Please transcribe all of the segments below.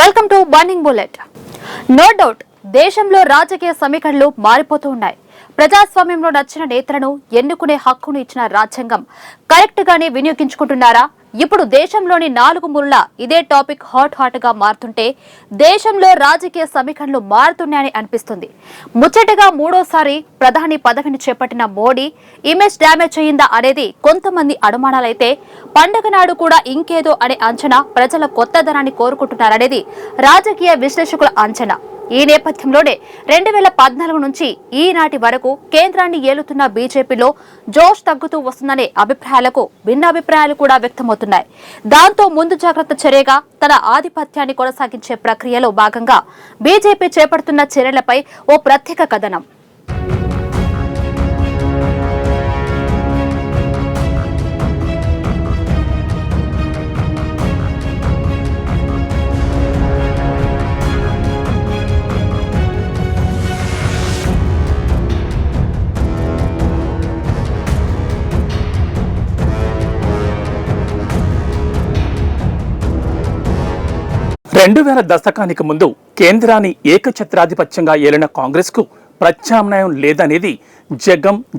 Welcome to morning bullet. No doubt దేశంలో రాజకీయ సమీకరణలు మారిపోతూ ఉన్నాయి. ప్రజాస్వామ్యంలో నచ్చిన నేతలను ఎన్నుకునే హక్కును ఇచ్చిన రాజ్యాంగం కరెక్ట్ గానే వినియోగించుకుంటున్నారా? ఇప్పుడు దేశంలోని 4 మూలల ఇదే టాపిక్ హాట్ గా మారుతుంటే దేశంలో రాజకీయ సమీకరణలు మారుతున్నాయని అనిపిస్తుంది. ముచ్చటగా మూడోసారి ప్రధాని పదవిని చేపట్టిన మోడీ ఇమేజ్ డ్యామేజ్ అయ్యిందా అనేది కొంతమంది అనుమానాలైతే, పండగ నాడు కూడా ఇంకేదో అనే అంచనా ప్రజల కొత్తదనాన్ని కోరుకుంటున్నారనేది రాజకీయ విశ్లేషకుల అంచనా. ఈ నేపథ్యంలోనే 2014 నుంచి ఈనాటి వరకు కేంద్రాన్ని ఏలుతున్న బీజేపీలో జోష్ తగ్గుతూ వస్తుందనే అభిప్రాయాలకు భిన్నాభిప్రాయాలు కూడా వ్యక్తమవుతున్నాయి. దాంతో ముందు జాగ్రత్త చర్యగా తన ఆధిపత్యాన్ని కొనసాగించే ప్రక్రియలో భాగంగా బీజేపీ చేపడుతున్న చర్యలపై ఓ ప్రత్యేక కథనం. దశకానికి ముందు కేంద్రాన్ని ఏకఛత్రాధిపత్యంగా ఏలిన కాంగ్రెస్ కు ప్రత్యామ్నాయం లేదనేది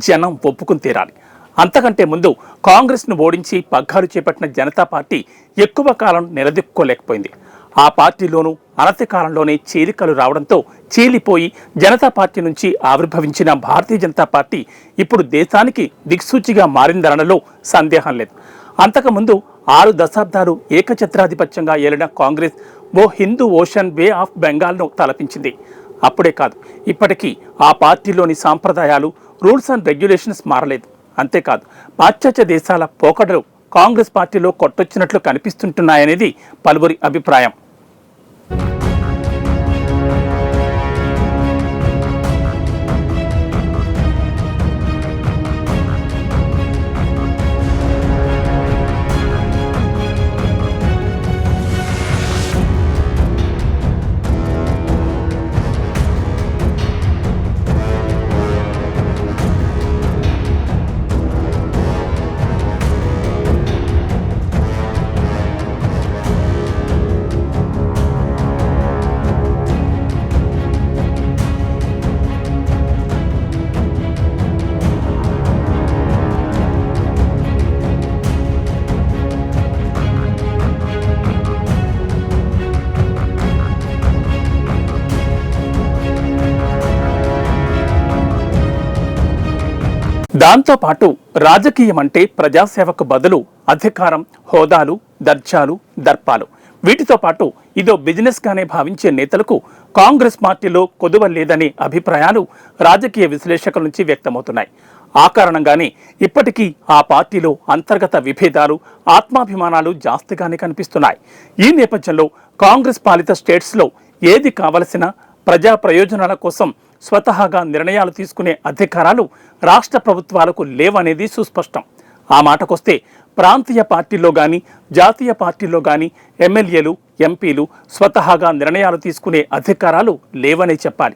జనం ఒప్పుకుని తీరాలి. అంతకంటే ముందు కాంగ్రెస్ ను ఓడించి పగ్గాలు చేపట్టిన జనతా పార్టీ ఎక్కువ కాలం నిలదొక్కుకోలేకపోయింది. ఆ పార్టీలోనూ అనతి కాలంలోనే చీలికలు రావడంతో చీలిపోయి జనతా పార్టీ నుంచి ఆవిర్భవించిన భారతీయ జనతా పార్టీ ఇప్పుడు దేశానికి దిక్సూచిగా మారిందనలో సందేహం లేదు. అంతకుముందు 6 దశాబ్దాలు ఏకఛత్రాధిపత్యంగా ఏలిన కాంగ్రెస్ ఓ హిందూ ఓషన్ వే ఆఫ్ బెంగాల్ను తలపించింది. అప్పుడే కాదు, ఇప్పటికీ ఆ పార్టీలోని సాంప్రదాయాలు, రూల్స్ అండ్ రెగ్యులేషన్స్ మారలేదు. అంతేకాదు, పాశ్చాత్య దేశాల పోకడలు కాంగ్రెస్ పార్టీలో కొట్టొచ్చినట్లు కనిపిస్తుంటున్నాయనేది పలువురి అభిప్రాయం. దాంతోపాటు రాజకీయం అంటే ప్రజాసేవకు బదులు అధికారం, హోదాలు, దర్జాలు, దర్పాలు, వీటితో పాటు ఇదో బిజినెస్ గానే భావించే నేతలకు కాంగ్రెస్ పార్టీలో కొదువ లేదనే అభిప్రాయాలు రాజకీయ విశ్లేషకుల నుంచి వ్యక్తమవుతున్నాయి. ఆ కారణంగానే ఇప్పటికీ ఆ పార్టీలో అంతర్గత విభేదాలు, ఆత్మాభిమానాలు జాస్తిగానే కనిపిస్తున్నాయి. ఈ నేపథ్యంలో కాంగ్రెస్ పాలిత స్టేట్స్లో ఏది కావలసిన ప్రజా ప్రయోజనాల కోసం స్వతహాగా నిర్ణయాలు తీసుకునే అధికారాలు రాష్ట్ర ప్రభుత్వాలకు లేవనేది సుస్పష్టం. ఆ మాటకొస్తే ప్రాంతీయ పార్టీల్లో కానీ జాతీయ పార్టీల్లో కానీ ఎమ్మెల్యేలు, ఎంపీలు స్వతహాగా నిర్ణయాలు తీసుకునే అధికారాలు లేవనే చెప్పాలి.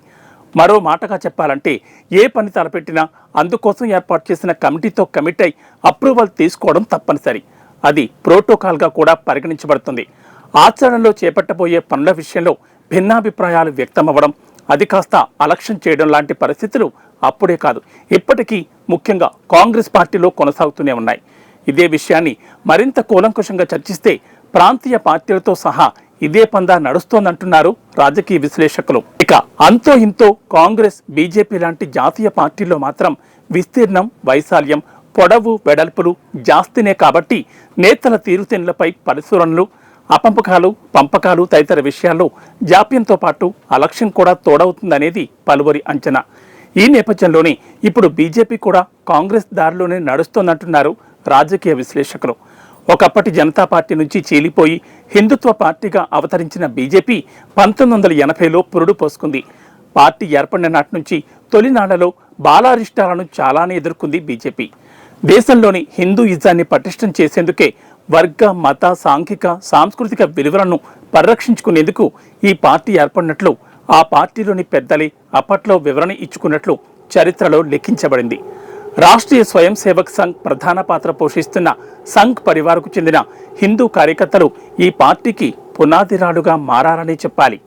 మరో మాటగా చెప్పాలంటే ఏ పని తలపెట్టినా అందుకోసం ఏర్పాటు చేసిన కమిటీతో కమిట్ అయి అప్రూవల్ తీసుకోవడం తప్పనిసరి. అది ప్రోటోకాల్గా కూడా పరిగణించబడుతుంది. ఆచరణలో చేపట్టబోయే పనుల విషయంలో భిన్నాభిప్రాయాలు వ్యక్తమవ్వడం, అది కాస్త అలక్ష్యం చేయడం లాంటి పరిస్థితులు అప్పుడే కాదు, ఇప్పటికీ ముఖ్యంగా కాంగ్రెస్ పార్టీలో కొనసాగుతూనే ఉన్నాయి. ఇదే విషయాన్ని మరింత కూలంకుషంగా చర్చిస్తే ప్రాంతీయ పార్టీలతో సహా ఇదే పందా నడుస్తోందంటున్నారు రాజకీయ విశ్లేషకులు. ఇక అంతో ఇంతో కాంగ్రెస్, బీజేపీ లాంటి జాతీయ పార్టీల్లో మాత్రం విస్తీర్ణం, వైశాల్యం, పొడవు, వెడల్పులు జాస్తినే కాబట్టి నేతల తీరుతెన్నులపై పరిశీలనలు, అపంపకాలు, పంపకాలు తదితర విషయాల్లో జాప్యంతో పాటు అలక్ష్యం కూడా తోడవుతుందనేది పలువురి అంచనా. ఈ నేపథ్యంలోనే ఇప్పుడు బీజేపీ కూడా కాంగ్రెస్ దారిలోనే నడుస్తోందంటున్నారు రాజకీయ విశ్లేషకులు. ఒకప్పటి జనతా పార్టీ నుంచి చీలిపోయి హిందుత్వ పార్టీగా అవతరించిన బీజేపీ 1980లో పురుడు పోసుకుంది. పార్టీ ఏర్పడిన నాటి నుంచి తొలినాళ్లలో బాలారిష్టాలను చాలానే ఎదుర్కొంది బీజేపీ. దేశంలోని హిందూయిజాన్ని పటిష్టం చేసేందుకే వర్గ, మత, సాంఘిక, సాంస్కృతిక విలువలను పరిరక్షించుకునేందుకు ఈ పార్టీ ఏర్పడినట్లు ఆ పార్టీలోని పెద్దలే అప్పట్లో వివరణ ఇచ్చుకున్నట్లు చరిత్రలో లిఖించబడింది. రాష్ట్రీయ స్వయం సేవక్ సంఘ్ ప్రధాన పాత్ర పోషిస్తున్న సంఘ్ పరివారకు చెందిన హిందూ కార్యకర్తలు ఈ పార్టీకి పునాదిరాడుగా మారారని చెప్పాలి.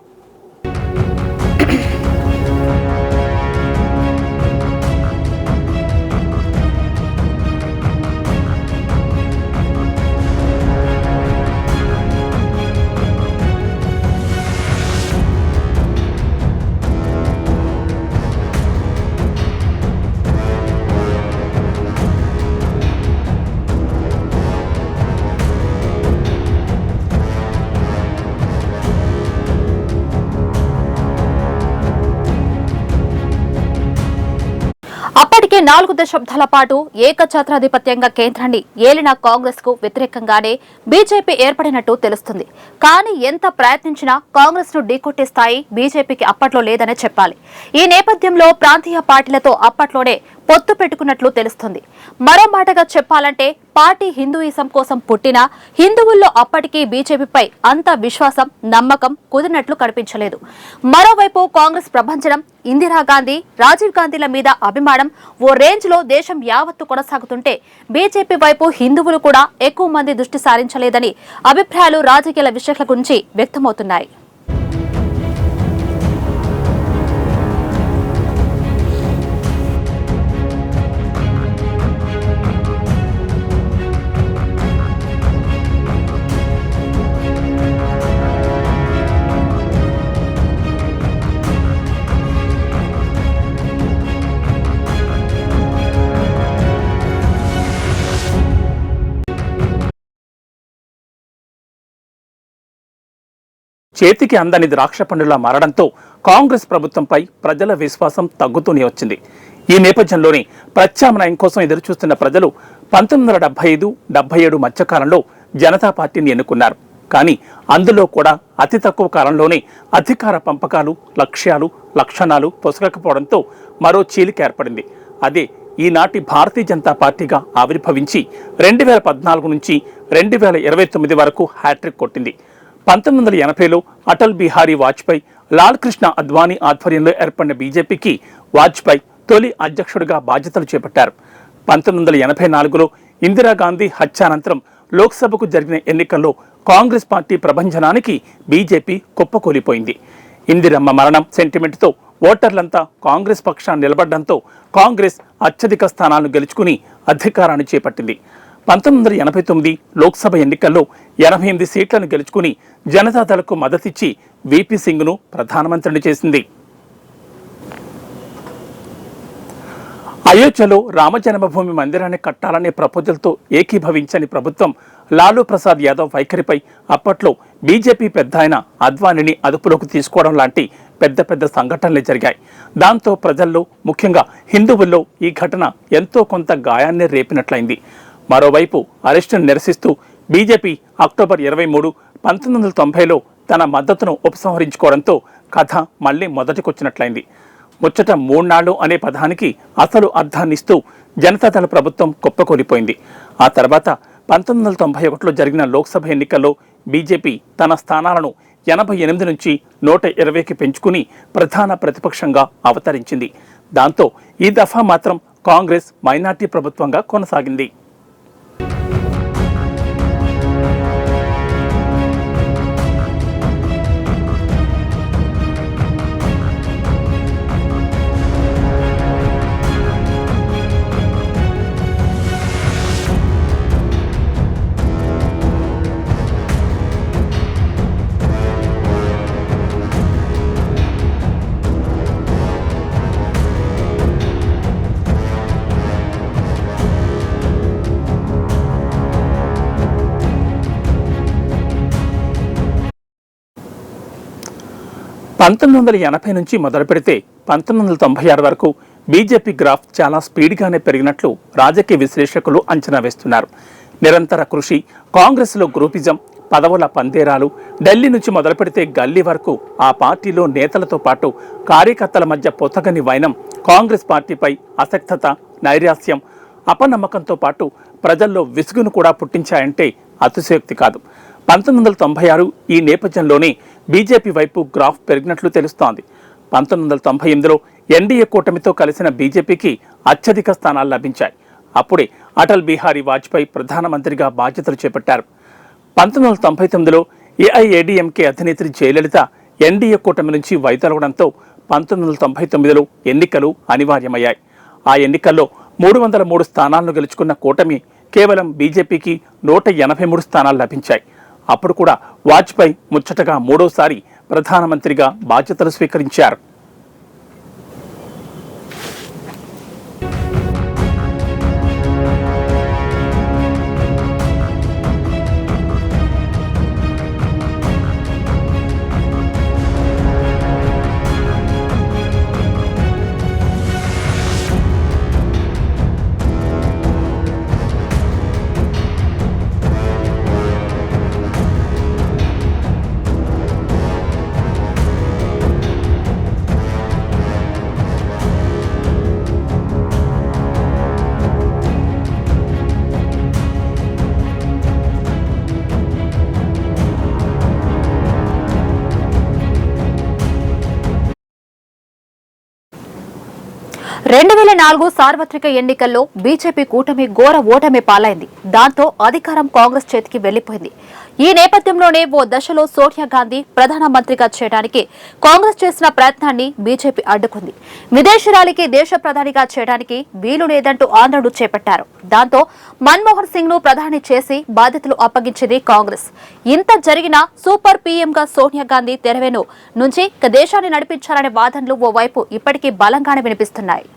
అప్పటికే 4 దశాబ్దాల పాటు ఏకఛత్రాధిపత్యంగా కేంద్రాన్ని ఏలిన కాంగ్రెస్ కు వ్యతిరేకంగానే బీజేపీ ఏర్పడినట్టు తెలుస్తుంది. కానీ ఎంత ప్రయత్నించినా కాంగ్రెస్ ను ఢీకొట్టే స్థాయి బీజేపీకి అప్పట్లో లేదనే చెప్పాలి. ఈ నేపథ్యంలో ప్రాంతీయ పార్టీలతో అప్పట్లోనే పొత్తు పెట్టుకున్నట్లు తెలుస్తుంది. మరో మాటగా చెప్పాలంటే పార్టీ హిందూయిజం కోసం పుట్టినా హిందువుల్లో అప్పటికీ బీజేపీపై అంత విశ్వాసం, నమ్మకం కుదిరినట్లు కనిపించలేదు. మరోవైపు కాంగ్రెస్ ప్రభంజనం, ఇందిరాగాంధీ, రాజీవ్ గాంధీల మీద అభిమానం ఓ రేంజ్ లో దేశం యావత్తు కొనసాగుతుంటే బీజేపీ వైపు హిందువులు కూడా ఎక్కువ మంది దృష్టి సారించలేదని అభిప్రాయాలు రాజకీయాల విశ్లేషకుల గురించి వ్యక్తమవుతున్నాయి. చేతికి అందని ద్రాక్ష పండులా మారడంతో కాంగ్రెస్ ప్రభుత్వంపై ప్రజల విశ్వాసం తగ్గుతూనే వచ్చింది. ఈ నేపథ్యంలోనే ప్రత్యామ్నాయం కోసం ఎదురుచూస్తున్న ప్రజలు 1975-77 మధ్యకాలంలో జనతా పార్టీని ఎన్నుకున్నారు. కానీ అందులో కూడా అతి తక్కువ కాలంలోనే అధికార పంపకాలు, లక్ష్యాలు, లక్షణాలు పొసగకపోవడంతో మరో చీలిక ఏర్పడింది. అదే ఈనాటి భారతీయ జనతా పార్టీగా ఆవిర్భవించి 2014 నుంచి 2029 వరకు హ్యాట్రిక్ కొట్టింది. 1980లో అటల్ బిహారీ వాజ్పేయి, లాల్ కృష్ణ అద్వానీ ఆధ్వర్యంలో ఏర్పడిన బీజేపీకి వాజ్పేయి తొలి అధ్యక్షుడిగా బాధ్యతలు చేపట్టారు. 1984లో ఇందిరాగాంధీ హత్యానంతరం లోక్సభకు జరిగిన ఎన్నికల్లో కాంగ్రెస్ పార్టీ ప్రభంజనానికి బీజేపీ కుప్పకూలిపోయింది. ఇందిరమ్మ మరణం సెంటిమెంట్తో ఓటర్లంతా కాంగ్రెస్ పక్షాన్ని నిలబడడంతో కాంగ్రెస్ అత్యధిక స్థానాలను గెలుచుకుని అధికారాన్ని చేపట్టింది. 1989 లోక్సభ ఎన్నికల్లో 88 సీట్లను గెలుచుకుని జనతాదళకు మద్దతిచ్చి వీపీ సింగ్ను ప్రధానమంత్రిని చేసింది. అయోధ్యలో రామజన్మభూమి మందిరాన్ని కట్టాలనే ప్రపోజల్తో ఏకీభవించని ప్రభుత్వం లాలూ ప్రసాద్ యాదవ్ వైఖరిపై అప్పట్లో బీజేపీ పెద్ద ఆయన అద్వానీని అదుపులోకి తీసుకోవడం లాంటి పెద్ద పెద్ద సంఘటనలే జరిగాయి. దాంతో ప్రజల్లో, ముఖ్యంగా హిందువుల్లో ఈ ఘటన ఎంతో కొంత గాయాన్ని రేపినట్లయింది. మరోవైపు అరెస్టును నిరసిస్తూ బీజేపీ అక్టోబర్ 23, 1990లో తన మద్దతును ఉపసంహరించుకోవడంతో కథ మళ్లీ మొదటికొచ్చినట్లయింది. ముచ్చట 3 నాళ్లు అనే పదానికి అసలు అర్థాన్నిస్తూ జనతాదళ ప్రభుత్వం కుప్పకూలిపోయింది. ఆ తర్వాత 1991లో జరిగిన లోక్సభ ఎన్నికల్లో బీజేపీ తన స్థానాలను 88 నుంచి 120కి పెంచుకుని ప్రధాన ప్రతిపక్షంగా అవతరించింది. దాంతో ఈ దఫా మాత్రం కాంగ్రెస్ మైనార్టీ ప్రభుత్వంగా కొనసాగింది. పంతొమ్మిది 1980 నుంచి మొదలు పెడితే 1996 వరకు బీజేపీ గ్రాఫ్ చాలా స్పీడ్గానే పెరిగినట్లు రాజకీయ విశ్లేషకులు అంచనా వేస్తున్నారు. నిరంతర కృషి, కాంగ్రెస్లో గ్రూపిజం, పదవుల పందేరాలు, ఢిల్లీ నుంచి మొదలు పెడితే గల్లీ వరకు ఆ పార్టీలో నేతలతో పాటు కార్యకర్తల మధ్య పొతగని వైనం కాంగ్రెస్ పార్టీపై అసక్తత, నైరాస్యం, అపనమ్మకంతో పాటు ప్రజల్లో విసుగును కూడా పుట్టించాయంటే అతిశయోక్తి కాదు. 1996 ఈ నేపథ్యంలోనే బీజేపీ వైపు గ్రాఫ్ పెరిగినట్లు తెలుస్తోంది. 1998లో ఎన్డీఏ కూటమితో కలిసిన బీజేపీకి అత్యధిక స్థానాలు లభించాయి. అప్పుడే అటల్ బిహారీ వాజ్పేయి ప్రధానమంత్రిగా బాధ్యతలు చేపట్టారు. 1999లో ఏఐఏడీఎంకే అధినేత్రి జయలలిత ఎన్డీఏ కూటమి నుంచి వైదొలగడంతో 1999లో ఎన్నికలు అనివార్యమయ్యాయి. ఆ ఎన్నికల్లో 303 స్థానాలను గెలుచుకున్న కూటమి కేవలం బీజేపీకి 183 స్థానాలు లభించాయి. అప్పుడు కూడా వాజ్పేయి ముచ్చటగా మూడోసారి ప్రధానమంత్రిగా బాధ్యతలు స్వీకరించారు. రెండు 2004 సార్వత్రిక ఎన్నికల్లో బీజేపీ కూటమి ఘోర ఓటమి పాలైంది. దాంతో అధికారం కాంగ్రెస్ చేతికి వెళ్లిపోయింది. ఈ నేపథ్యంలోనే ఓ దశలో సోనియా గాంధీ ప్రధానమంత్రిగా చేయడానికి కాంగ్రెస్ చేసిన ప్రయత్నాన్ని బీజేపీ అడ్డుకుంది. విదేశీరాలికి దేశ ప్రధానిగా చేయడానికి వీలు లేదంటూ ఆందోళన చేపట్టారు. దాంతో మన్మోహన్ సింగ్ ను ప్రధాని చేసి బాధ్యతలు అప్పగించింది కాంగ్రెస్. ఇంత జరిగినా సూపర్ పీఎంగా సోనియా గాంధీ తెరవేను నుంచి దేశాన్ని నడిపించాలనే వాదనలు ఓవైపు ఇప్పటికీ బలంగానే వినిపిస్తున్నాయి.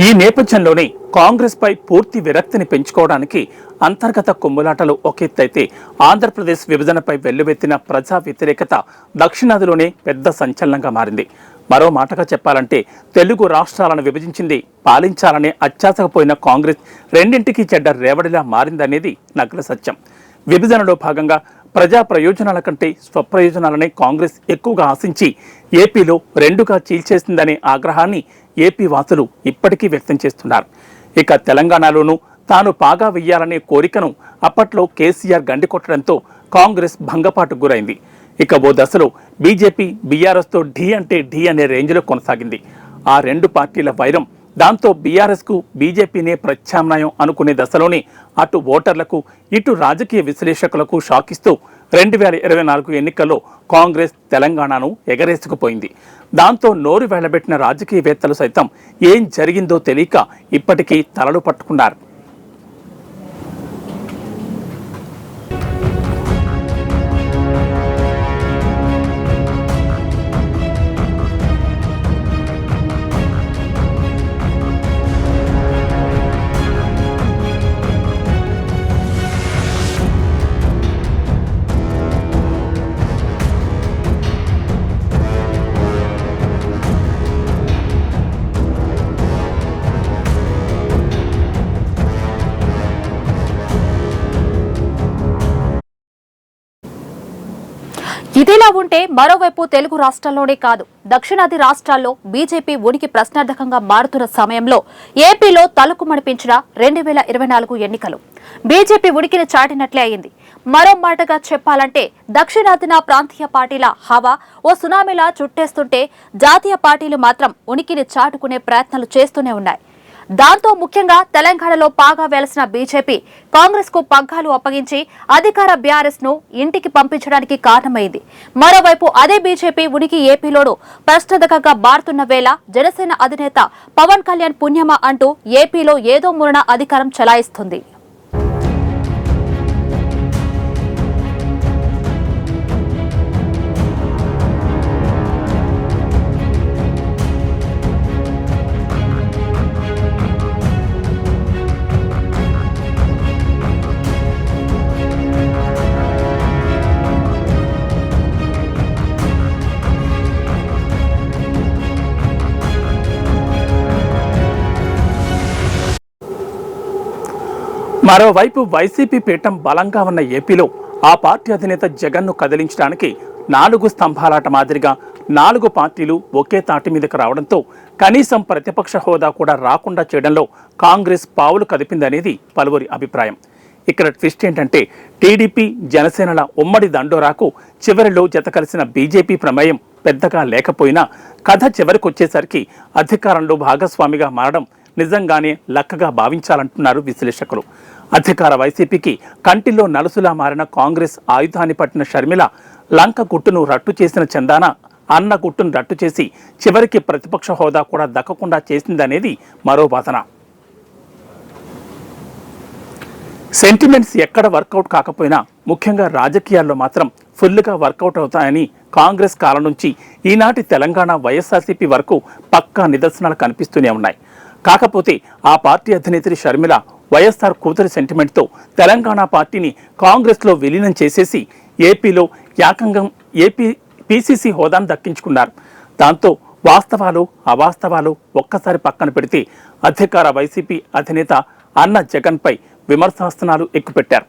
ఈ నేపథ్యంలోనే కాంగ్రెస్ పై పూర్తి విరక్తిని పెంచుకోవడానికి అంతర్గత కుమ్ములాటలు ఒకెత్తైతే ఆంధ్రప్రదేశ్ విభజనపై వెల్లువెత్తిన ప్రజా వ్యతిరేకత దక్షిణాదిలోనే పెద్ద సంచలనంగా మారింది. మరో మాటగా చెప్పాలంటే తెలుగు రాష్ట్రాలను విభజించింది పాలించాలనే అత్యాశకపోయిన కాంగ్రెస్ రెండింటికి చెడ్డ రేవడిలా మారిందనేది నగ్న సత్యం. విభజనలో భాగంగా ప్రజా ప్రయోజనాల కంటే స్వప్రయోజనాలనే కాంగ్రెస్ ఎక్కువగా ఆశించి ఏపీలో రెండుగా చీల్చేసిందనే ఆగ్రహాన్ని ఏపీ వాసులు ఇప్పటికీ వ్యక్తం చేస్తున్నారు. ఇక తెలంగాణలోనూ తాను పాగా వెయ్యాలనే కోరికను అప్పట్లో కేసీఆర్ గండికొట్టడంతో కాంగ్రెస్ భంగపాటుకు గురైంది. ఇక ఓ దశలో బీజేపీ బీఆర్ఎస్తో ఢీ అంటే ఢీ అనే రేంజ్లో కొనసాగింది. ఆ రెండు పార్టీల వైరం దాంతో బీఆర్ఎస్కు బీజేపీనే ప్రత్యామ్నాయం అనుకునే దశలోనే అటు ఓటర్లకు ఇటు రాజకీయ విశ్లేషకులకు షాకిస్తూ 2024 ఎన్నికల్లో కాంగ్రెస్ తెలంగాణను ఎగరేసుకుపోయింది. దాంతో నోరు వెళ్లబెట్టిన రాజకీయవేత్తలు సైతం ఏం జరిగిందో తెలియక ఇప్పటికీ తలలు పట్టుకున్నారు. ఇదిలా ఉంటే మరోవైపు తెలుగు రాష్ట్రాల్లోనే కాదు దక్షిణాది రాష్ట్రాల్లో బీజేపీ ఉనికి ప్రశ్నార్థకంగా మారుతున్న సమయంలో ఏపీలో తలుకుమణిపించిన 2024 ఎన్నికలు బీజేపీ ఉనికిని చాటినట్లే అయింది. మరో మాటగా చెప్పాలంటే దక్షిణాదిన ప్రాంతీయ పార్టీల హవా ఓ సునామీలా చుట్టేస్తుంటే జాతీయ పార్టీలు మాత్రం ఉనికిని చాటుకునే ప్రయత్నాలు చేస్తూనే ఉన్నాయి. దాంతో ముఖ్యంగా తెలంగాణలో పాగా వెలసిన బీజేపీ కాంగ్రెస్ కు పగ్గాలు అప్పగించి అధికార బీఆర్ఎస్ ను ఇంటికి పంపించడానికి కారణమైంది. మరోవైపు అదే బీజేపీ ఉనికి ఏపీలోనూ ప్రశ్నార్థకంగా మారుతున్న వేళ జనసేన అధినేత పవన్ కళ్యాణ్ పుణ్యమా అంటూ ఏపీలో ఏదో మూలన అధికారం చెలాయిస్తుంది. మరోవైపు వైసీపీ పీఠం బలంగా ఉన్న ఏపీలో ఆ పార్టీ అధినేత జగన్ను కదిలించడానికి 4 స్తంభాలాట మాదిరిగా 4 పార్టీలు ఒకే తాటి మీదకు రావడంతో కనీసం ప్రతిపక్ష హోదా కూడా రాకుండా చేయడంలో కాంగ్రెస్ పావులు కదిపిందనేది పలువురి అభిప్రాయం. ఇక్కడ ట్విస్ట్ ఏంటంటే టీడీపీ జనసేనల ఉమ్మడి దండోరాకు చివరిలో జత కలిసిన బీజేపీ ప్రమేయం పెద్దగా లేకపోయినా కథ చివరికొచ్చేసరికి అధికారంలో భాగస్వామిగా మారడం నిజంగానే లక్కగా భావించాలంటున్నారు విశ్లేషకులు. అధికార వైసీపీకి కంటిలో నలుసులా మారిన కాంగ్రెస్ ఆయుధాన్ని పట్టిన షర్మిల లంక గుట్టును రట్టు చేసిన చందాన అన్న గుట్టును రట్టు చేసి చివరికి ప్రతిపక్ష హోదా కూడా దక్కకుండా చేసిందనేది మరో వాదన. సెంటిమెంట్స్ ఎక్కడ వర్కౌట్ కాకపోయినా ముఖ్యంగా రాజకీయాల్లో మాత్రం ఫుల్గా వర్కౌట్ అవుతాయని కాంగ్రెస్ కాలం నుంచి ఈనాటి తెలంగాణ వైఎస్ఆర్సీపీ వరకు పక్కా నిదర్శనాలు కనిపిస్తూనే ఉన్నాయి. కాకపోతే ఆ పార్టీ అధినేత్రి షర్మిల వైఎస్ఆర్ కూతురి సెంటిమెంట్తో తెలంగాణ పార్టీని కాంగ్రెస్లో విలీనం చేసేసి ఏపీలో ఏపీ పీసీసీ హోదాను దక్కించుకున్నారు. దాంతో వాస్తవాలు అవాస్తవాలు ఒక్కసారి పక్కన పెడితే అధికార వైసీపీ అధినేత అన్న జగన్పై విమర్శాస్త్రాలు ఎక్కుపెట్టారు.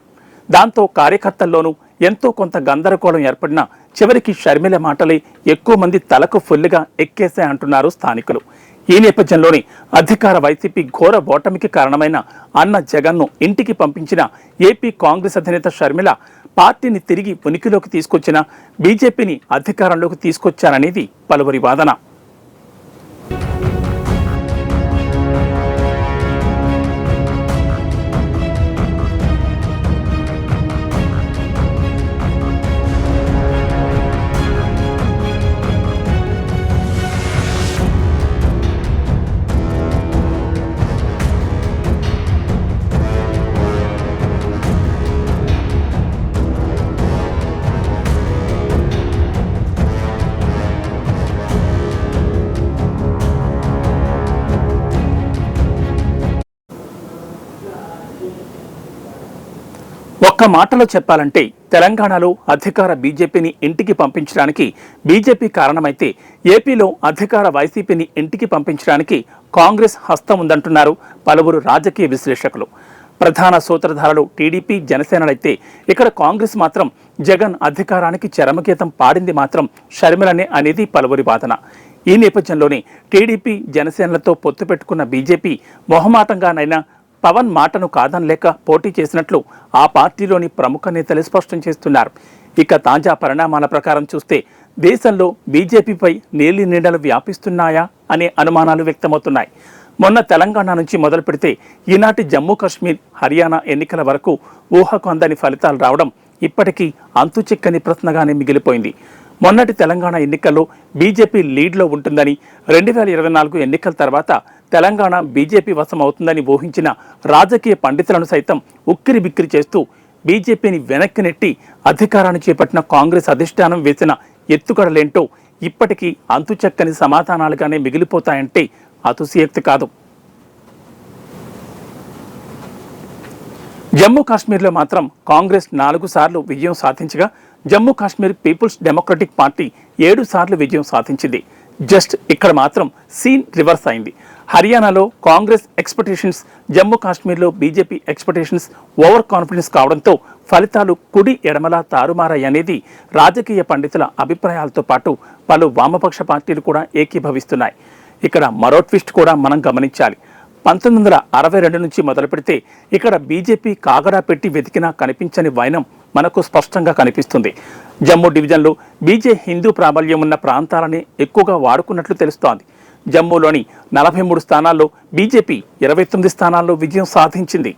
దాంతో కార్యకర్తల్లోనూ ఎంతో కొంత గందరగోళం ఏర్పడినా చివరికి షర్మిల మాటలే ఎక్కువ మంది తలకు ఫుల్లుగా ఎక్కేశాయంటున్నారు స్థానికులు. ఈ నేపథ్యంలోనే అధికార వైసీపీ ఘోర ఓటమికి కారణమైన అన్న జగన్ను ఇంటికి పంపించిన ఏపీ కాంగ్రెస్ అధినేత షర్మిల పార్టీని తిరిగి ఉనికిలోకి తీసుకొచ్చిన బీజేపీని అధికారంలోకి తీసుకొచ్చారనేది పలువురి వాదన. ఒక్క మాటలో చెప్పాలంటే తెలంగాణలో అధికార బీజేపీని ఇంటికి పంపించడానికి బీజేపీ కారణమైతే ఏపీలో అధికార వైసీపీని ఇంటికి పంపించడానికి కాంగ్రెస్ హస్తం ఉందంటున్నారు పలువురు రాజకీయ విశ్లేషకులు. ప్రధాన సూత్రధారులు టీడీపీ జనసేనలైతే ఇక్కడ కాంగ్రెస్ మాత్రం జగన్ అధికారానికి చరమగీతం పాడింది మాత్రం షర్మిలనే అనేది పలువురి వాదన. ఈ నేపథ్యంలోనే టీడీపీ జనసేనలతో పొత్తు పెట్టుకున్న బీజేపీ మొహమాటంగానైనా పవన్ మాటను కాదనలేక పోటీ చేసినట్లు ఆ పార్టీలోని ప్రముఖ నేతలు స్పష్టం చేస్తున్నారు. ఇక తాజా పరిణామాల ప్రకారం చూస్తే దేశంలో బీజేపీపై నీలి నీడలు వ్యాపిస్తున్నాయా అనే అనుమానాలు వ్యక్తమవుతున్నాయి. మొన్న తెలంగాణ నుంచి మొదలు పెడితే ఈనాటి జమ్మూ కాశ్మీర్, హర్యానా ఎన్నికల వరకు ఊహకు అందని ఫలితాలు రావడం ఇప్పటికీ అంతుచిక్కని ప్రశ్నగానే మిగిలిపోయింది. మొన్నటి తెలంగాణ ఎన్నికల్లో బీజేపీ లీడ్లో ఉంటుందని, 2024 ఎన్నికల తర్వాత తెలంగాణ బీజేపీ వశం అవుతుందని ఊహించిన రాజకీయ పండితులను సైతం ఉక్కిరి బిక్కిరి చేస్తూ బీజేపీని వెనక్కి నెట్టి అధికారాన్ని చేపట్టిన కాంగ్రెస్ అధిష్టానం వేసిన ఎత్తుగడలేంటో ఇప్పటికీ అంతుచక్కని సమాధానాలుగానే మిగిలిపోతాయంటే అతిశయోక్తి కాదు. జమ్మూ కాశ్మీర్లో మాత్రం కాంగ్రెస్ 4 సార్లు విజయం సాధించగా Jammu Kashmir People's Democratic Party 7 సార్లు విజయం సాధించింది. జస్ట్ ఇక్కడ మాత్రం సీన్ రివర్స్ అయింది. హర్యానాలో కాంగ్రెస్ ఎక్స్పెక్టేషన్స్, జమ్మూ కాశ్మీర్లో బీజేపీ ఎక్స్పెక్టేషన్స్ ఓవర్ కాన్ఫిడెన్స్ కావడంతో ఫలితాలు కుడి ఎడమలా తారుమారయ్యనేది రాజకీయ పండితుల అభిప్రాయాలతో పాటు పలు వామపక్ష పార్టీలు కూడా ఏకీభవిస్తున్నాయి. ఇక్కడ మరో ట్విస్ట్ కూడా మనం గమనించాలి. 1962 నుంచి మొదలు పెడితే ఇక్కడ బీజేపీ కాగడా పెట్టి వెతికినా కనిపించని వైనం మనకు స్పష్టంగా కనిపిస్తుంది. జమ్మూ డివిజన్లో బీజే హిందూ ప్రాబల్యం ఉన్న ప్రాంతాలని ఎక్కువగా వాడుకున్నట్లు తెలుస్తోంది. జమ్మూలోని 43 స్థానాల్లో బీజేపీ 29 స్థానాల్లో విజయం సాధించింది.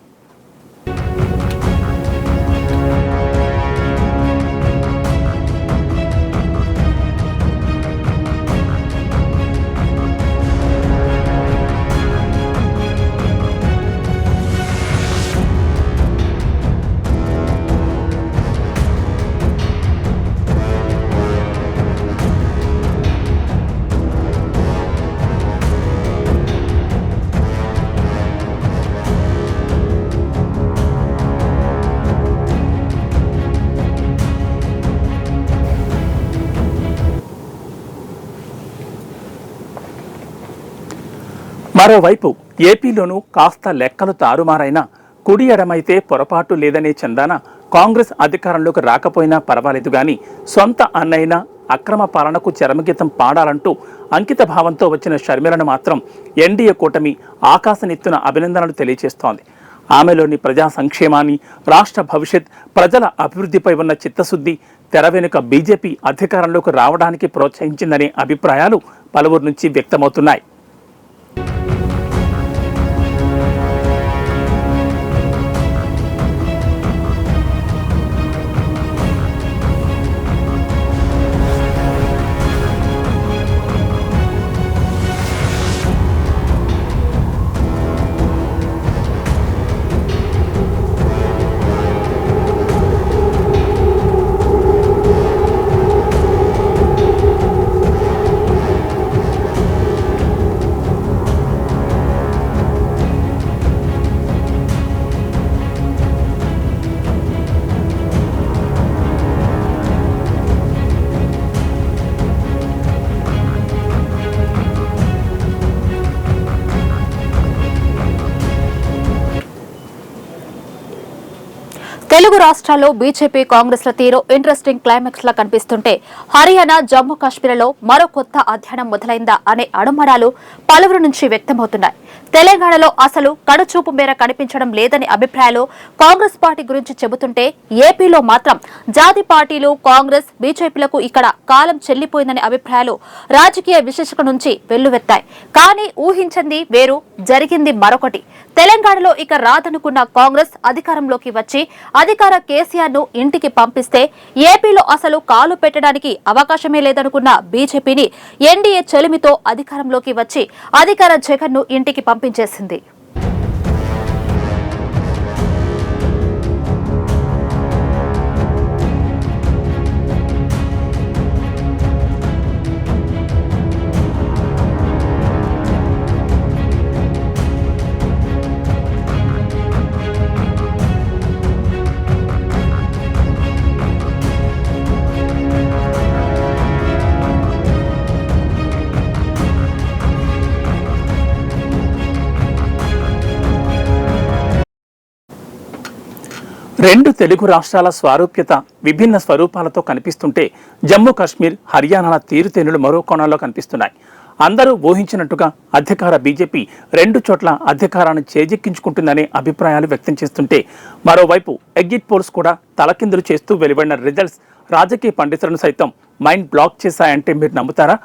మరోవైపు ఏపీలోనూ కాస్త లెక్కలు తారుమారైనా కుడి ఎడమైతే పొరపాటు లేదనే చందాన కాంగ్రెస్ అధికారంలోకి రాకపోయినా పర్వాలేదు గాని సొంత అన్నైనా అక్రమ పాలనకు చరమగీతం పాడాలంటూ అంకిత భావంతో వచ్చిన షర్మిలను మాత్రం ఎన్డీఏ కూటమి ఆకాశనెత్తున అభినందనలు తెలియజేస్తోంది. ఆమెలోని ప్రజా సంక్షేమాన్ని, రాష్ట్ర భవిష్యత్, ప్రజల అభివృద్ధిపై ఉన్న చిత్తశుద్ధి తెర వెనుక బీజేపీ అధికారంలోకి రావడానికి ప్రోత్సహించిందనే అభిప్రాయాలు పలువురు నుంచి వ్యక్తమవుతున్నాయి. తెలుగు రాష్ట్రాల్లో బీజేపీ కాంగ్రెస్ల తీరు ఇంట్రెస్టింగ్ క్లైమాక్స్ లా కనిపిస్తుంటే హర్యానా, జమ్మూ కాశ్మీర్లో మరో కొత్త అధ్యయనం మొదలైందా అనే అనుమానాలు పలువురు నుంచి వ్యక్తమవుతున్నాయి. తెలంగాణలో అసలు కడుచూపు మేర కనిపించడం లేదని అభిప్రాయాలు కాంగ్రెస్ పార్టీ గురించి చెబుతుంటే ఏపీలో మాత్రం జాతి పార్టీలు, కాంగ్రెస్, బీజేపీలకు ఇక్కడ కాలం చెల్లిపోయిందనే అభిప్రాయాలు రాజకీయ విశ్లేషకుల నుంచి వెల్లువెత్తాయి. కానీ ఊహించింది వేరు, జరిగింది మరొకటి. తెలంగాణలో ఇక రాదనుకున్న కాంగ్రెస్ అధికారంలోకి వచ్చి అధికార కేసీఆర్ ను ఇంటికి పంపిస్తే ఏపీలో అసలు కాలు పెట్టడానికి అవకాశమే లేదనుకున్న బీజేపీని ఎన్డీఏ చెలిమితో అధికారంలోకి వచ్చి అధికార జగన్ ను ఇంటికి పంపించేసింది. రెండు తెలుగు రాష్ట్రాల స్వారూప్యత విభిన్న స్వరూపాలతో కనిపిస్తుంటే జమ్మూ కాశ్మీర్, హర్యానాల తీరుతెన్నులు మరో కోణాల్లో కనిపిస్తున్నాయి. అందరూ ఊహించినట్టుగా అధికార బీజేపీ రెండు చోట్ల అధికారాన్ని చేజిక్కించుకుంటుందనే అభిప్రాయాలు వ్యక్తం చేస్తుంటే మరోవైపు ఎగ్జిట్ పోల్స్ కూడా తలకిందులు చేస్తూ వెలువడిన రిజల్ట్స్ రాజకీయ పండితులను సైతం మైండ్ బ్లాక్ చేశాయంటే మీరు నమ్ముతారా?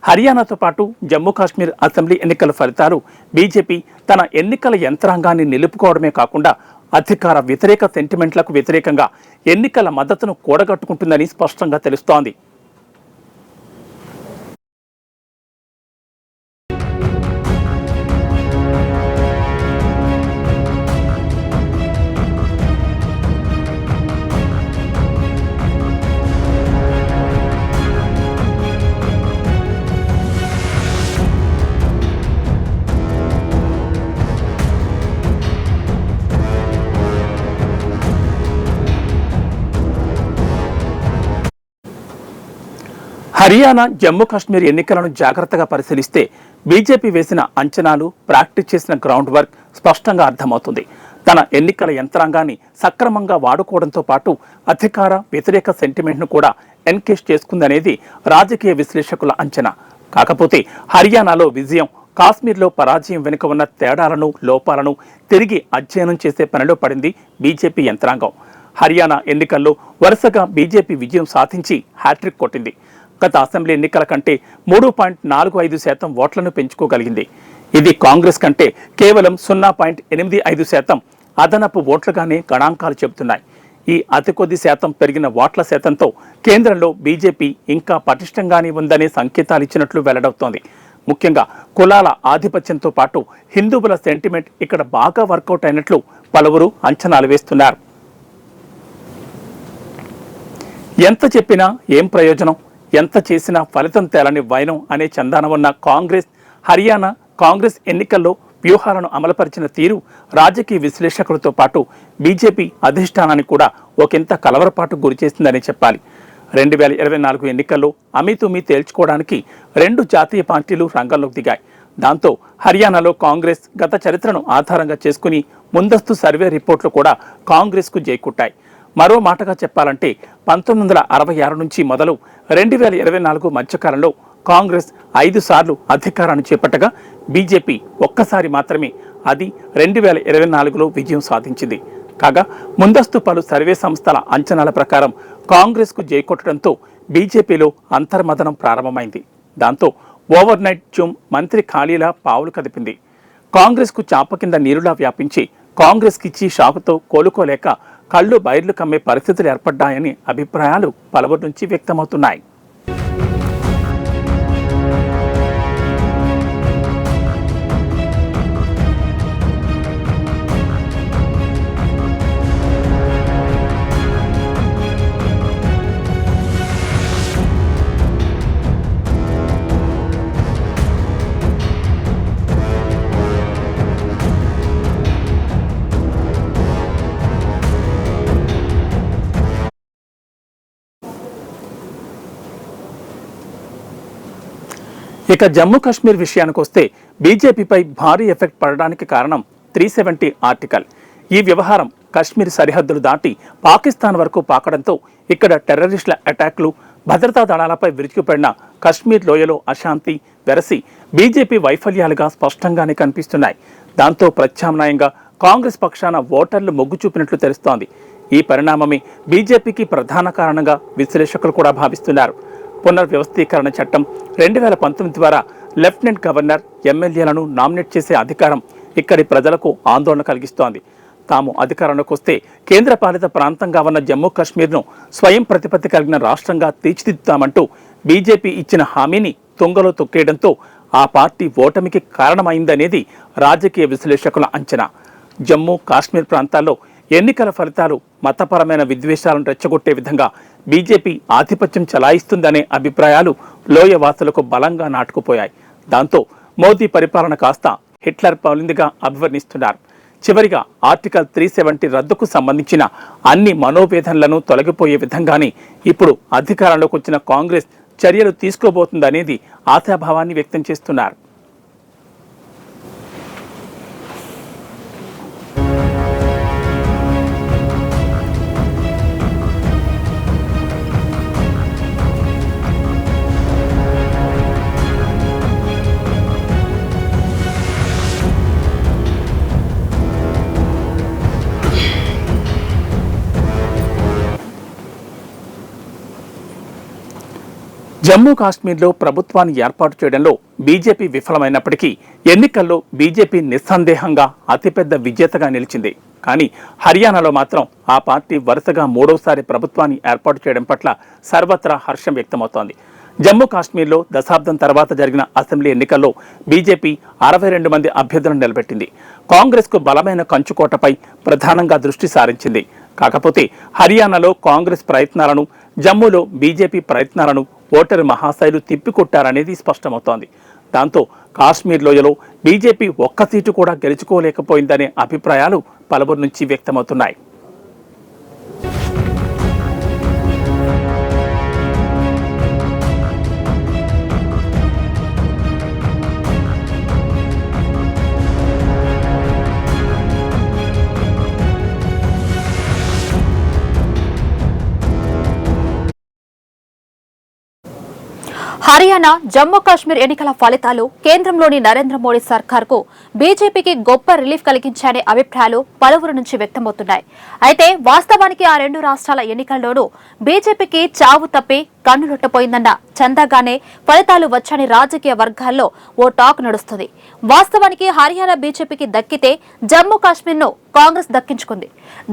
హర్యానాతో పాటు జమ్మూ కాశ్మీర్ అసెంబ్లీ ఎన్నికల ఫలితాలు బీజేపీ తన ఎన్నికల యంత్రాంగాన్ని నిలుపుకోవడమే కాకుండా అధికార వ్యతిరేక సెంటిమెంట్లకు వ్యతిరేకంగా ఎన్నికల మద్దతును కూడగట్టుకుంటుందని స్పష్టంగా తెలుస్తోంది. హర్యానా, జమ్మూ కాశ్మీర్ ఎన్నికలను జాగ్రత్తగా పరిశీలిస్తే బీజేపీ వేసిన అంచనాలు, ప్రాక్టీస్ చేసిన గ్రౌండ్ వర్క్ స్పష్టంగా అర్థమవుతుంది. తన ఎన్నికల యంత్రాంగాన్ని సక్రమంగా వాడుకోవడంతో పాటు అధికార వ్యతిరేక సెంటిమెంట్ను కూడా ఎన్కేష్ చేసుకుందనేది రాజకీయ విశ్లేషకుల అంచనా. కాకపోతే హర్యానాలో విజయం, కాశ్మీర్లో పరాజయం వెనుక ఉన్న తేడాలను, లోపాలను తిరిగి అధ్యయనం చేసే పనిలో పడింది బీజేపీ యంత్రాంగం. హర్యానా ఎన్నికల్లో వరుసగా బీజేపీ విజయం సాధించి హ్యాట్రిక్ కొట్టింది. గత అసెంబ్లీ ఎన్నికల కంటే 3.45% ఓట్లను పెంచుకోగలిగింది. ఇది కాంగ్రెస్ కంటే కేవలం 0.85% అదనపు ఓట్లుగానే గణాంకాలు చెబుతున్నాయి. ఈ అతి కొద్ది శాతం పెరిగిన ఓట్ల శాతంతో కేంద్రంలో బీజేపీ ఇంకా పటిష్టంగానే ఉందనే సంకేతాలు ఇచ్చినట్లు వెల్లడవుతోంది. ముఖ్యంగా కులాల ఆధిపత్యంతో పాటు హిందువుల సెంటిమెంట్ ఇక్కడ బాగా వర్కౌట్ అయినట్లు పలువురు అంచనాలు వేస్తున్నారు. ఎంత చెప్పినా ఏం ప్రయోజనం, ఎంత చేసినా ఫలితం తేలని వైనం అనే చందాన ఉన్న హర్యానా కాంగ్రెస్ ఎన్నికల్లో వ్యూహాలను అమలుపరిచిన తీరు రాజకీయ విశ్లేషకులతో పాటు బీజేపీ అధిష్టానాన్ని కూడా ఒకంత కలవరపాటు గురిచేసిందని చెప్పాలి. 2024 ఎన్నికల్లో అమీతుమీ తేల్చుకోవడానికి రెండు జాతీయ పార్టీలు రంగంలోకి దిగాయి. దాంతో హర్యానాలో కాంగ్రెస్ గత చరిత్రను ఆధారంగా చేసుకుని ముందస్తు సర్వే రిపోర్టులు కూడా కాంగ్రెస్కు జైకుట్టాయి. మరో మాటగా చెప్పాలంటే 1966 నుంచి మొదలు 2024 మధ్యకాలంలో కాంగ్రెస్ 5 సార్లు అధికారాన్ని చేపట్టగా బీజేపీ ఒక్కసారి మాత్రమే, అది 2024లో విజయం సాధించింది. కాగా ముందస్తు పలు సర్వే సంస్థల అంచనాల ప్రకారం కాంగ్రెస్కు జైకొట్టడంతో బీజేపీలో అంతర్మదనం ప్రారంభమైంది. దాంతో ఓవర్ నైట్ జూమ్ మంత్రి ఖాళీలా పావులు కదిపింది. కాంగ్రెస్కు చాప కింద నీరులా వ్యాపించి కాంగ్రెస్కిచ్చి షాకుతో కోలుకోలేక కళ్ళు బైర్లు కమ్మే పరిస్థితులు ఏర్పడ్డాయని అభిప్రాయాలు పలువురి నుంచి వ్యక్తమవుతున్నాయి. ఇక జమ్మూ కాశ్మీర్ విషయానికి వస్తే బీజేపీపై భారీ ఎఫెక్ట్ పడడానికి కారణం 370 ఆర్టికల్. ఈ వ్యవహారం కశ్మీర్ సరిహద్దులు దాటి పాకిస్తాన్ వరకు పాకడంతో ఇక్కడ టెర్రరిస్టుల అటాక్లు, భద్రతా దళాలపై విరుచుకుపడిన కశ్మీర్ లోయలో అశాంతి వెరసి బీజేపీ వైఫల్యాలుగా స్పష్టంగానే కనిపిస్తున్నాయి. దాంతో ప్రత్యామ్నాయంగా కాంగ్రెస్ పక్షాన ఓటర్లు మొగ్గు చూపినట్లు తెలుస్తోంది. ఈ పరిణామమే బీజేపీకి ప్రధాన కారణంగా విశ్లేషకులు కూడా భావిస్తున్నారు. పునర్వ్యవస్థీకరణ చట్టం 2019 ద్వారా లెఫ్టినెంట్ గవర్నర్, ఎమ్మెల్యేలను నామినేట్ చేసే అధికారం ఇక్కడి ప్రజలకు ఆందోళన కలిగిస్తోంది. తాము అధికారంలోకి వస్తే కేంద్రపాలిత ప్రాంతంగా ఉన్న జమ్మూ కాశ్మీర్ను స్వయం ప్రతిపత్తి కలిగిన రాష్ట్రంగా తీర్చిదిద్దుతామంటూ బీజేపీ ఇచ్చిన హామీని తుంగలో తొక్కేయడంతో ఆ పార్టీ ఓటమికి కారణమైందనేది రాజకీయ విశ్లేషకుల అంచనా. జమ్మూ కాశ్మీర్ ప్రాంతాల్లో ఎన్నికల ఫలితాలు మతపరమైన విద్వేషాలను రెచ్చగొట్టే విధంగా బీజేపీ ఆధిపత్యం చలాయిస్తుందనే అభిప్రాయాలు లోయవాసులకు బలంగా నాటుకుపోయాయి. దాంతో మోదీ పరిపాలన కాస్త హిట్లర్ పాలనగా అభివర్ణిస్తున్నారు. చివరిగా ఆర్టికల్ 370 రద్దుకు సంబంధించిన అన్ని మనోవేదనలను తొలగిపోయే విధంగానే ఇప్పుడు అధికారంలోకి వచ్చిన కాంగ్రెస్ చర్యలు తీసుకోబోతుందనేది ఆశాభావాన్ని వ్యక్తం చేస్తున్నారు. జమ్మూ కాశ్మీర్లో ప్రభుత్వాన్ని ఏర్పాటు చేయడంలో బీజేపీ విఫలమైనప్పటికీ ఎన్నికల్లో బీజేపీ నిస్సందేహంగా అతిపెద్ద విజేతగా నిలిచింది. కానీ హర్యానాలో మాత్రం ఆ పార్టీ వరుసగా 3వసారి ప్రభుత్వాన్ని ఏర్పాటు చేయడం పట్ల సర్వత్రా హర్షం వ్యక్తమవుతోంది. జమ్మూ కాశ్మీర్లో దశాబ్దం తర్వాత జరిగిన అసెంబ్లీ ఎన్నికల్లో బీజేపీ 62 మంది అభ్యర్థులను నిలబెట్టింది. కాంగ్రెస్కు బలమైన కంచుకోటపై ప్రధానంగా దృష్టి సారించింది. కాకపోతే హర్యానాలో కాంగ్రెస్ ప్రయత్నాలను, జమ్మూలో బీజేపీ ప్రయత్నాలను ఓటరు మహాశైలు తిప్పికొట్టారనేది స్పష్టమవుతోంది. దాంతో కాశ్మీర్ లోయలో బీజేపీ ఒక్క సీటు కూడా గెలుచుకోలేకపోయిందనే అభిప్రాయాలు పలువురు నుంచి వ్యక్తమవుతున్నాయి. హర్యానా, జమ్మూ కాశ్మీర్ ఎన్నికల ఫలితాలు కేంద్రంలోని నరేంద్ర మోడీ సర్కార్కు బీజేపీకి గొప్ప రిలీఫ్ కలిగించనే అభిప్రాయాలు పలువురు నుంచి వ్యక్తమవుతున్నాయి. అయితే వాస్తవానికి ఆ 2 రాష్ట్రాల ఎన్నికల్లోనూ బీజేపీకి చావు తప్పి కన్నులొట్టపోయిందన్న చందాగానే ఫలితాలు వచ్చని రాజకీయ వర్గాల్లో ఓ టాక్ నడుస్తుంది. వాస్తవానికి హర్యానా బీజేపీకి దక్కితే జమ్మూ కాశ్మీర్ను కాంగ్రెస్ దక్కించుకుంది.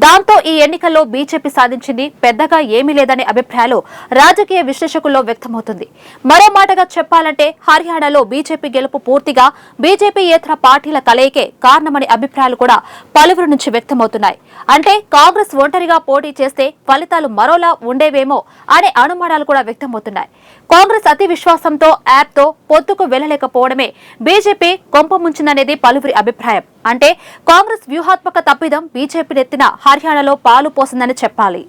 దాంతో ఈ ఎన్నికల్లో బీజేపీ సాధించింది పెద్దగా ఏమీ లేదనే అభిప్రాయాలు రాజకీయ విశ్లేషకుల్లో వ్యక్తమవుతుంది. మరో మాటగా చెప్పాలంటే హర్యానాలో బీజేపీ గెలుపు పూర్తిగా బీజేపీయేతర పార్టీల కలయికే కారణమనే అభిప్రాయాలు కూడా పలువురు నుంచి వ్యక్తమవుతున్నాయి. అంటే కాంగ్రెస్ ఒంటరిగా పోటీ చేస్తే ఫలితాలు మరోలా ఉండేవేమో అనే అనుమానాలు కూడా వ్యక్తమవుతున్నాయి. కాంగ్రెస్ అతి విశ్వాసంతో యాప్తో పొత్తుకు వెళ్లలేకపోవడమే బీజేపీ కొంపముంచిందనేది పలువురి అభిప్రాయం. అంటే కాంగ్రెస్ వ్యూహాత్మక తప్పిదం బీజేపీ నెత్తిన హర్యానాలో పాలు పోసిందని చెప్పాలి.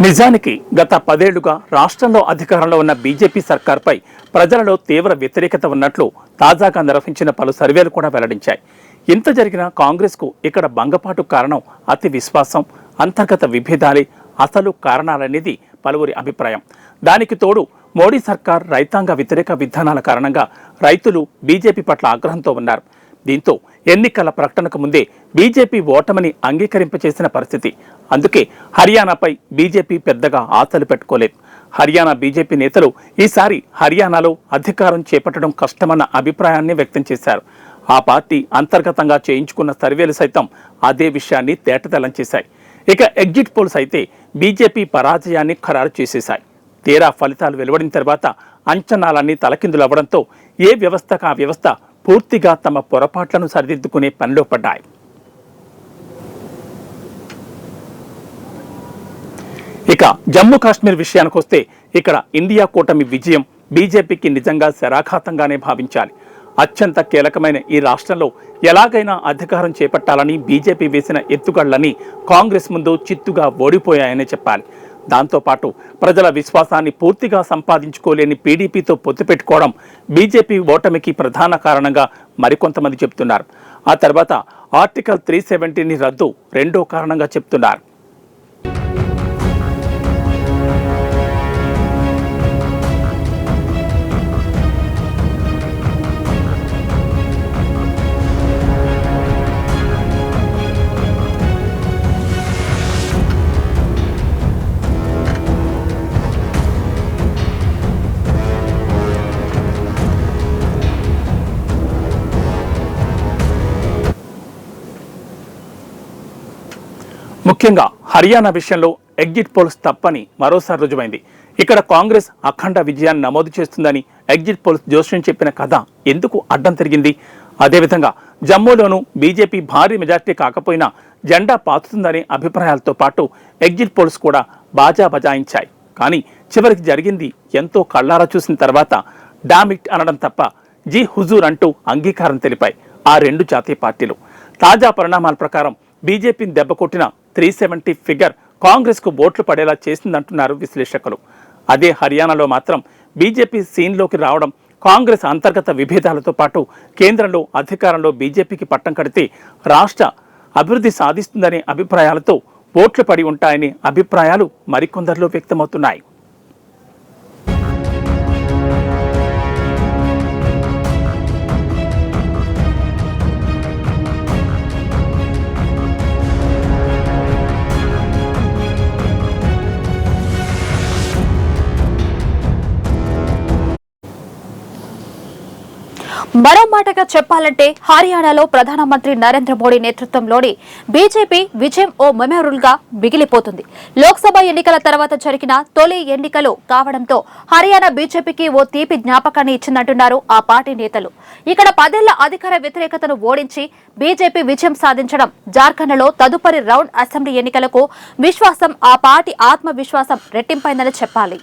నిజానికి గత 10 ఏళ్లుగా రాష్ట్రంలో అధికారంలో ఉన్న బీజేపీ సర్కార్పై ప్రజలలో తీవ్ర వ్యతిరేకత ఉన్నట్లు తాజాగా నిర్వహించిన పలు సర్వేలు కూడా వెల్లడించాయి. ఇంత జరిగిన కాంగ్రెస్కు ఇక్కడ భంగపాటు కారణం అతి విశ్వాసం, అంతర్గత విభేదాలే అసలు కారణాలనేది పలువురి అభిప్రాయం. దానికి తోడు మోడీ సర్కార్ రైతాంగ వ్యతిరేక విధానాల కారణంగా రైతులు బీజేపీ పట్ల ఆగ్రహంతో ఉన్నారు. దీంతో ఎన్నికల ప్రకటనకు ముందే బీజేపీ ఓటమిని అంగీకరింపచేసిన పరిస్థితి. అందుకే హర్యానాపై బీజేపీ పెద్దగా ఆశలు పెట్టుకోలేదు. హర్యానా బీజేపీ నేతలు ఈసారి హర్యానాలో అధికారం చేపట్టడం కష్టమన్న అభిప్రాయాన్ని వ్యక్తం చేశారు. ఆ పార్టీ అంతర్గతంగా చేయించుకున్న సర్వేలు సైతం అదే విషయాన్ని తేటతెల్లం చేశాయి. ఇక ఎగ్జిట్ పోల్స్ అయితే బీజేపీ పరాజయాన్ని ఖరారు చేసేశాయి. తీరా ఫలితాలు వెలువడిన తర్వాత అంచనాలన్నీ తలకిందులవ్వడంతో ఏ వ్యవస్థకు ఆ వ్యవస్థ పూర్తిగా తమ పొరపాట్లను సరిదిద్దుకునే పనిలో పడ్డాయి. ఇక జమ్మూ కాశ్మీర్ విషయానికి వస్తే ఇక్కడ ఇండియా కూటమి విజయం బీజేపీకి నిజంగా శరాఘాతంగానే భావించాలి. అత్యంత కీలకమైన ఈ రాష్ట్రంలో ఎలాగైనా అధికారం చేపట్టాలని బీజేపీ వేసిన ఎత్తుగళ్లన్నీ కాంగ్రెస్ ముందు చిత్తుగా ఓడిపోయాయనే చెప్పాలి. దాంతోపాటు ప్రజల విశ్వాసాన్ని పూర్తిగా సంపాదించుకోలేని పీడీపీతో పొత్తు పెట్టుకోవడం బీజేపీ ఓటమికి ప్రధాన కారణంగా మరికొంతమంది చెబుతున్నారు. ఆ తర్వాత ఆర్టికల్ 370ని రద్దు రెండో కారణంగా చెప్తున్నారు. ముఖ్యంగా హర్యానా విషయంలో ఎగ్జిట్ పోల్స్ తప్పని మరోసారి రుజువైంది. ఇక్కడ కాంగ్రెస్ అఖండ విజయాన్ని నమోదు చేస్తుందని ఎగ్జిట్ పోల్స్ జోస్యం చెప్పిన కథ ఎందుకు అడ్డం తిరిగింది? అదేవిధంగా జమ్మూలోనూ బీజేపీ భారీ మెజార్టీ కాకపోయినా జెండా పాతుతుందనే అభిప్రాయాలతో పాటు ఎగ్జిట్ పోల్స్ కూడా బాజా బజాయించాయి. కానీ చివరికి జరిగింది ఎంతో కళ్ళారా చూసిన తర్వాత డామిట్ అనడం తప్ప జీ హుజూర్ అంటూ అంగీకారం తెలిపాయి ఆ రెండు జాతీయ పార్టీలు. తాజా పరిణామాల ప్రకారం బీజేపీని దెబ్బకొట్టిన 370 ఫిగర్ కాంగ్రెస్కు ఓట్లు పడేలా చేసిందంటున్నారు విశ్లేషకులు. అదే హర్యానాలో మాత్రం బీజేపీ సీన్లోకి రావడం కాంగ్రెస్ అంతర్గత విభేదాలతో పాటు కేంద్రంలో అధికారంలో బీజేపీకి పట్టం కడితే రాష్ట్ర అభివృద్ధి సాధిస్తుందనే అభిప్రాయాలతో ఓట్లు పడి ఉంటాయనే అభిప్రాయాలు మరికొందరిలో వ్యక్తమవుతున్నాయి. మరో మాటగా చెప్పాలంటే హర్యానాలో ప్రధానమంత్రి నరేంద్ర మోడీ నేతృత్వంలోని బీజేపీ విజయం ఓ మెమోరల్ గా మిగిలిపోతుంది. లోక్సభ ఎన్నికల తర్వాత జరిగిన తొలి ఎన్నికలు కావడంతో హర్యానా బీజేపీకి ఓ తీపి జ్ఞాపకాన్ని ఇచ్చిందంటున్నారు ఆ పార్టీ నేతలు. ఇక్కడ 10 ఏళ్ల అధికార వ్యతిరేకతను ఓడించి బీజేపీ విజయం సాధించడం జార్ఖండ్లో తదుపరి రౌండ్ అసెంబ్లీ ఎన్నికలకు విశ్వాసం, ఆ పార్టీ ఆత్మవిశ్వాసం రెట్టింపైందని చెప్పాలి.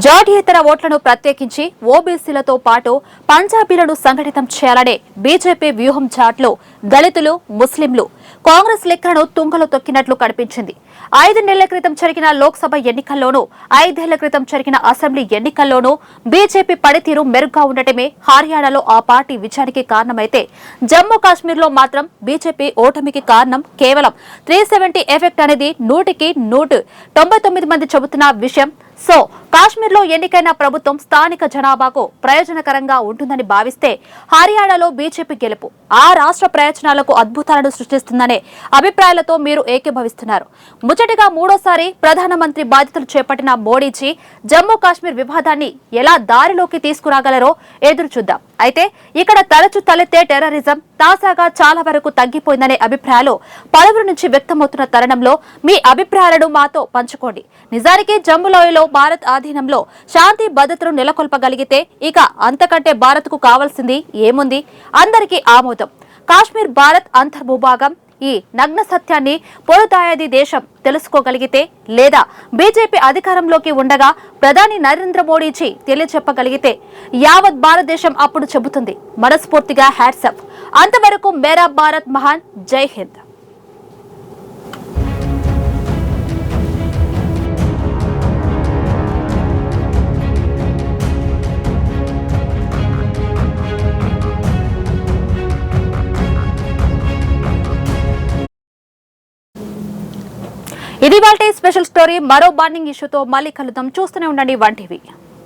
జాతీయేతర ఓట్లను ప్రత్యేకించి ఓబీసీలతో పాటు పంజాబీలను సంఘటితం చేయాలనే బీజేపీ వ్యూహం చాట్లో దళితులు, ముస్లింలు కాంగ్రెస్ లెక్కలను తుంగలో తొక్కినట్లు కనిపించింది. 5 నెలల క్రితం జరిగిన లోక్సభ ఎన్నికల్లోనూ 5 ఏళ్ల క్రితం జరిగిన అసెంబ్లీ ఎన్నికల్లోనూ బీజేపీ పనితీరు మెరుగ్గా ఉండటమే హర్యానాలో ఆ పార్టీ విజయానికి కారణమైతే జమ్మూ కాశ్మీర్లో మాత్రం బీజేపీ ఓటమికి కారణం కేవలం 370 ఎఫెక్ట్ అనేది 100కి 199 మంది చెబుతున్న విషయం. సో కాశ్మీర్లో ఎన్నికైన ప్రభుత్వం స్థానిక జనాభాకు ప్రయోజనకరంగా ఉంటుందని భావిస్తే హర్యానాలో బీజేపీ గెలుపు ఆ రాష్ట్ర ప్రయోజనాలకు అద్భుతాలను సృష్టిస్తుందని జరుగుతుందనే అభిప్రాయాలతో మీరు ఏకీభవిస్తున్నారు. ముచ్చటగా మూడోసారి ప్రధానమంత్రి బాధ్యతలు చేపట్టిన మోడీజీ జమ్మూ కాశ్మీర్ వివాదాన్ని ఎలా దారిలోకి తీసుకురాగలరో ఎదురు చూద్దాం. అయితే ఇక్కడ తరచు తలెత్తే టెర్రరిజం తాజాగా చాలా వరకు తగ్గిపోయిందనే అభిప్రాయాలు పలువురు నుంచి వ్యక్తమవుతున్న తరుణంలో మీ అభిప్రాయాలను మాతో పంచుకోండి. నిజానికి జమ్మూలోయలో భారత్ ఆధీనంలో శాంతి భద్రతను నెలకొల్పగలిగితే ఇక అంతకంటే భారత్ కు కావాల్సింది ఏముంది? అందరికీ ఆమోదం. కాశ్మీర్ భారత్ అంతర్భూభాగం. ఈ నగ్న సత్యాన్ని పొరుదాయది దేశం తెలుసుకోగలిగితే లేదా బీజేపీ అధికారంలోకి ఉండగా ప్రధాని నరేంద్ర మోడీజీ తెలియచెప్పగలిగితే యావత్ భారతదేశం అప్పుడు చెబుతుంది మనస్ఫూర్తిగా హ్యాట్స్ ఆఫ్. అంతవరకు మేరా భారత్ మహాన్. జై హింద్. ఇది వాల్టి స్పెషల్ స్టోరీ. మరో బార్నింగ్ ఇష్యూతో మళ్ళీ కలుద్దాం. చూస్తూనే ఉండండి 1 టీవీ.